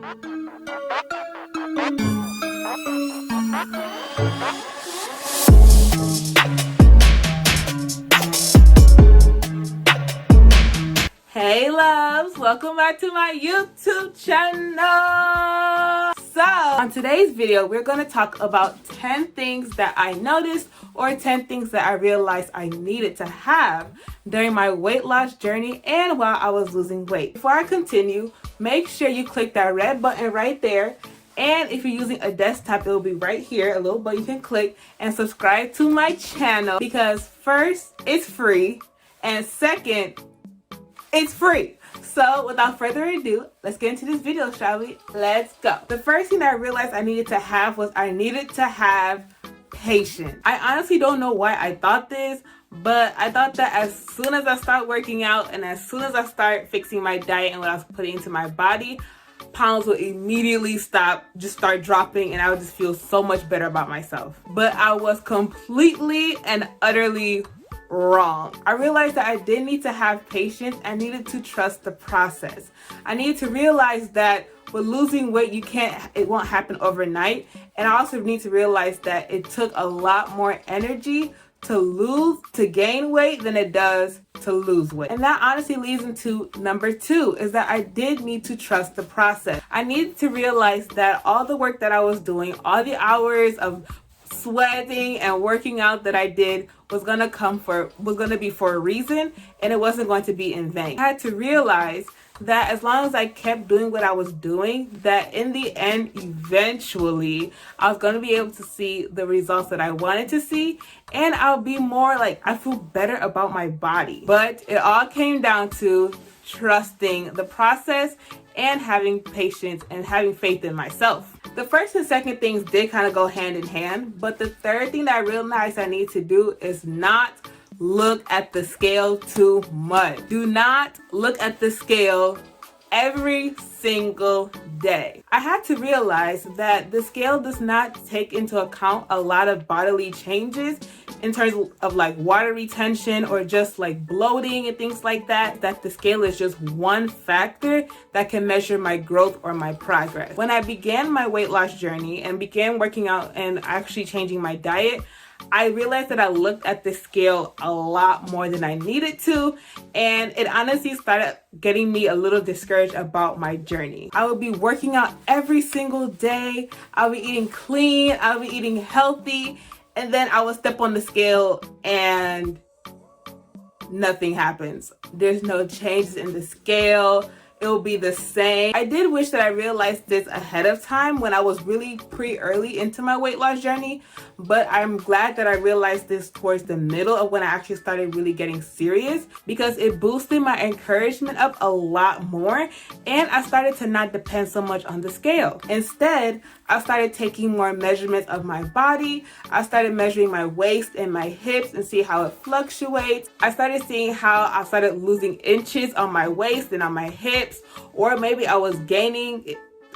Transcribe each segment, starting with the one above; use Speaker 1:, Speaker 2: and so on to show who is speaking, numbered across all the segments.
Speaker 1: Hey loves, welcome back to my YouTube channel. So on today's video, we're going to talk about 10 things that I noticed or 10 things that I realized I needed to have during my weight loss journey and while I was losing weight. Before I continue, make sure you click that red button right there. And if you're using a desktop, it will be right here, a little button you can click, and subscribe to my channel because first, it's free, and second, it's free. So without further ado, let's get into this video, shall we? Let's go. The first thing that I realized I needed to have was I needed to have patience. I honestly don't know why I thought this, but I thought that as soon as I start working out and as soon as I start fixing my diet and what I was putting into my body, pounds would immediately start dropping, and I would just feel so much better about myself. But I was completely and utterly wrong. I realized that I did need to have patience. I needed to trust the process. I needed to realize that with losing weight, it won't happen overnight. And I also need to realize that it took a lot more energy to gain weight than it does to lose weight. And that honestly leads into number 2, is that I did need to trust the process. I needed to realize that all the work that I was doing, all the hours of sweating and working out that I did was going to be for a reason, and it wasn't going to be in vain. I had to realize that as long as I kept doing what I was doing, that in the end, eventually, I was going to be able to see the results that I wanted to see, and I'll be more like, I feel better about my body. But it all came down to trusting the process and having patience and having faith in myself. The first and second things did kind of go hand in hand, but the third thing that I realized I need to do is not look at the scale too much. Do not look at the scale every single day. I had to realize that the scale does not take into account a lot of bodily changes in terms of like water retention or just like bloating and things like that, that the scale is just one factor that can measure my growth or my progress. When I began my weight loss journey and began working out and actually changing my diet, I realized that I looked at the scale a lot more than I needed to, and it honestly started getting me a little discouraged about my journey. I would be working out every single day, I would be eating clean, I would be eating healthy, and then I would step on the scale and nothing happens. There's no changes in the scale. It will be the same. I did wish that I realized this ahead of time when I was really early into my weight loss journey, but I'm glad that I realized this towards the middle of when I actually started really getting serious, because it boosted my encouragement up a lot more, and I started to not depend so much on the scale. Instead, I started taking more measurements of my body. I started measuring my waist and my hips and see how it fluctuates. I started seeing how I started losing inches on my waist and on my hips, or maybe I was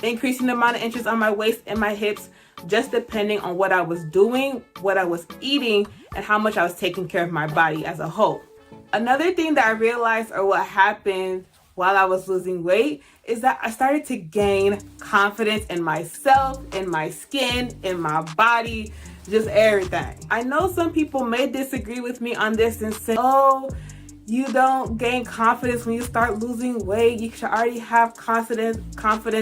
Speaker 1: increasing the amount of inches on my waist and my hips, just depending on what I was doing, what I was eating, and how much I was taking care of my body as a whole. Another thing that I realized, or what happened while I was losing weight, is that I started to gain confidence in myself, in my skin, in my body, just everything. I know some people may disagree with me on this and say, oh, you don't gain confidence when you start losing weight. You should already have confidence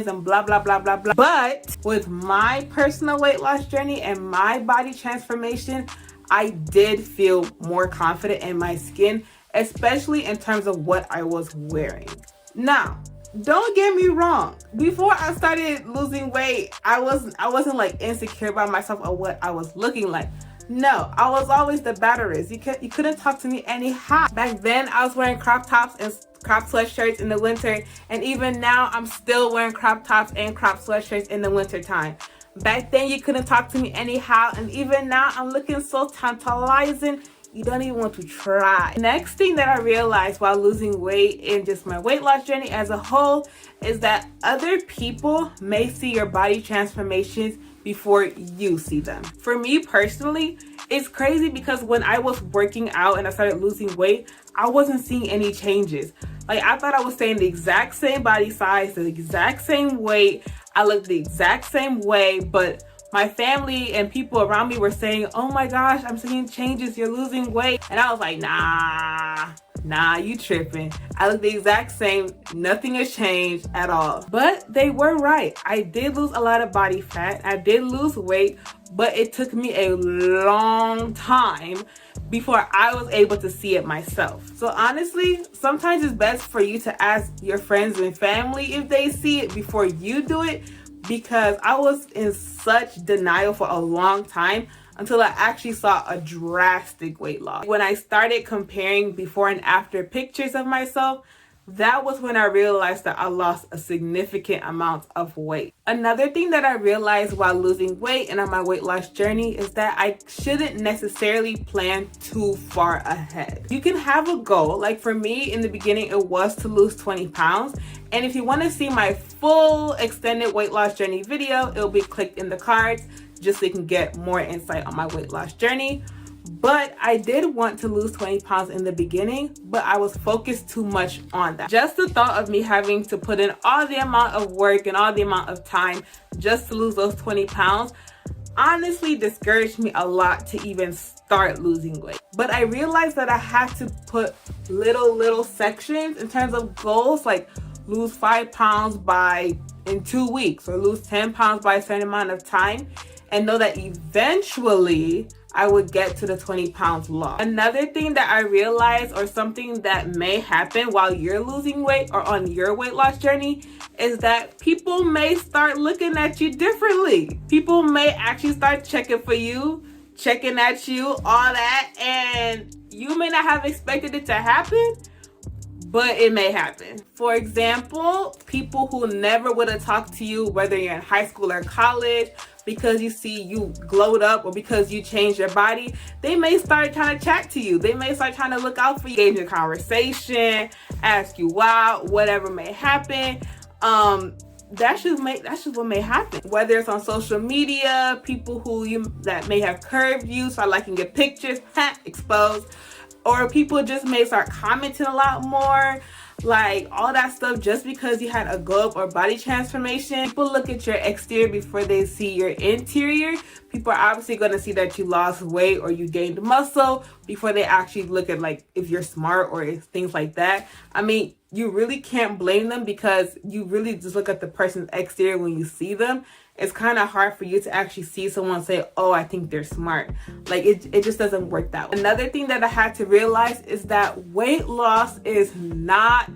Speaker 1: and blah, blah, blah, blah, blah. But with my personal weight loss journey and my body transformation, I did feel more confident in my skin, especially in terms of what I was wearing. Now, don't get me wrong. Before I started losing weight, I wasn't like insecure about myself or what I was looking like. No, I was always the baddest. You couldn't talk to me anyhow. Back then, I was wearing crop tops and crop sweatshirts in the winter, and even now, I'm still wearing crop tops and crop sweatshirts in the winter time. Back then, you couldn't talk to me anyhow, and even now, I'm looking so tantalizing. You don't even want to try. Next thing that I realized while losing weight in just my weight loss journey as a whole is that other people may see your body transformations before you see them. For me personally, it's crazy because when I was working out and I started losing weight, I wasn't seeing any changes. Like, I thought I was staying the exact same body size, the exact same weight. I looked the exact same way, but my family and people around me were saying, oh my gosh, I'm seeing changes, you're losing weight. And I was like, nah, you tripping. I look the exact same, nothing has changed at all. But they were right. I did lose a lot of body fat, I did lose weight, but it took me a long time before I was able to see it myself. So honestly, sometimes it's best for you to ask your friends and family if they see it before you do it, because I was in such denial for a long time until I actually saw a drastic weight loss. When I started comparing before and after pictures of myself, that was when I realized that I lost a significant amount of weight. Another thing that I realized while losing weight and on my weight loss journey is that I shouldn't necessarily plan too far ahead. You can have a goal. Like for me, in the beginning, it was to lose 20 pounds. And if you want to see my full extended weight loss journey video, it'll be clicked in the cards just so you can get more insight on my weight loss journey. But I did want to lose 20 pounds in the beginning, but I was focused too much on that. Just the thought of me having to put in all the amount of work and all the amount of time just to lose those 20 pounds honestly discouraged me a lot to even start losing weight. But I realized that I had to put little sections in terms of goals, like lose 5 pounds in 2 weeks, or lose 10 pounds by a certain amount of time, and know that eventually I would get to the 20 pounds loss. Another thing that I realized, or something that may happen while you're losing weight or on your weight loss journey, is that people may start looking at you differently. People may actually start checking for you, checking at you, all that, and you may not have expected it to happen, but it may happen. For example, people who never would have talked to you, whether you're in high school or college, because you see you glowed up or because you changed your body, they may start trying to chat to you. They may start trying to look out for you, engage in conversation, ask you why, whatever may happen. That's just what may happen. Whether it's on social media, people that may have curved you, start liking your pictures, exposed, or people just may start commenting a lot more, like all that stuff, just because you had a glow up or body transformation. People look at your exterior before they see your interior. People are obviously going to see that you lost weight or you gained muscle before they actually look at like if you're smart or things like that. I mean, you really can't blame them, because you really just look at the person's exterior when you see them. It's kind of hard for you to actually see someone say, oh, I think they're smart. Like it just doesn't work that way. Another thing that I had to realize is that weight loss is not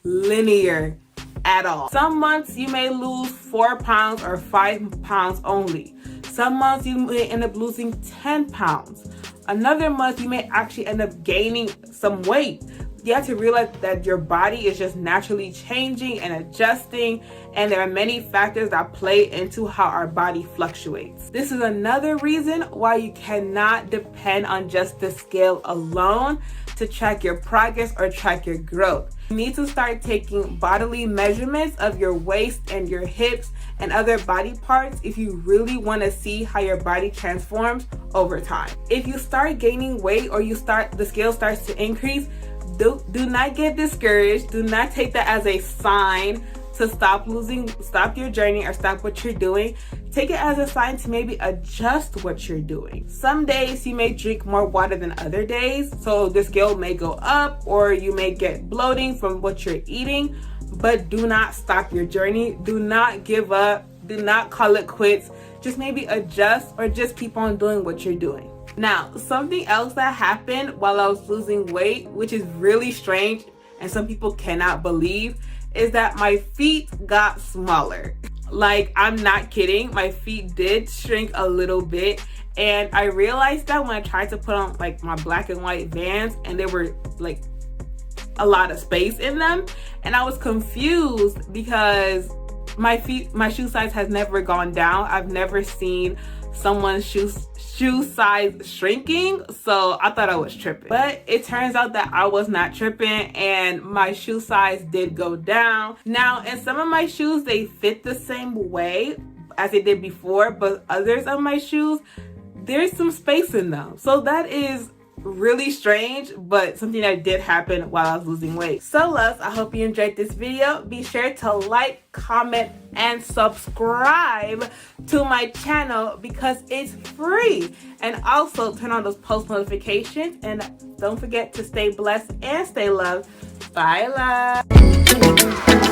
Speaker 1: linear at all. Some months you may lose 4 pounds or 5 pounds only. Some months you may end up losing 10 pounds. Another month you may actually end up gaining some weight. You have to realize that your body is just naturally changing and adjusting, and there are many factors that play into how our body fluctuates. This is another reason why you cannot depend on just the scale alone to track your progress or track your growth. You need to start taking bodily measurements of your waist and your hips and other body parts if you really want to see how your body transforms over time. If you start gaining weight or the scale starts to increase, do not get discouraged. Do not take that as a sign to stop your journey or stop what you're doing. Take it as a sign to maybe adjust what you're doing. Some days you may drink more water than other days, so the scale may go up, or you may get bloating from what you're eating, but do not stop your journey. Do not give up. Do not call it quits. Just maybe adjust, or just keep on doing what you're doing. Now, something else that happened while I was losing weight, which is really strange and some people cannot believe, is that my feet got smaller. Like, I'm not kidding. My feet did shrink a little bit. And I realized that when I tried to put on like my black and white Vans, and there were like a lot of space in them. And I was confused because my shoe size has never gone down. I've never seen someone's shoe size shrinking, so I thought I was tripping. But it turns out that I was not tripping, and my shoe size did go down. Now, in some of my shoes, they fit the same way as they did before, but others of my shoes, there's some space in them. So that is really strange, but something that did happen while I was losing weight. So loves, I hope you enjoyed this video. Be sure to like, comment, and subscribe to my channel because it's free. And also turn on those post notifications, and don't forget to stay blessed and stay loved. Bye, love.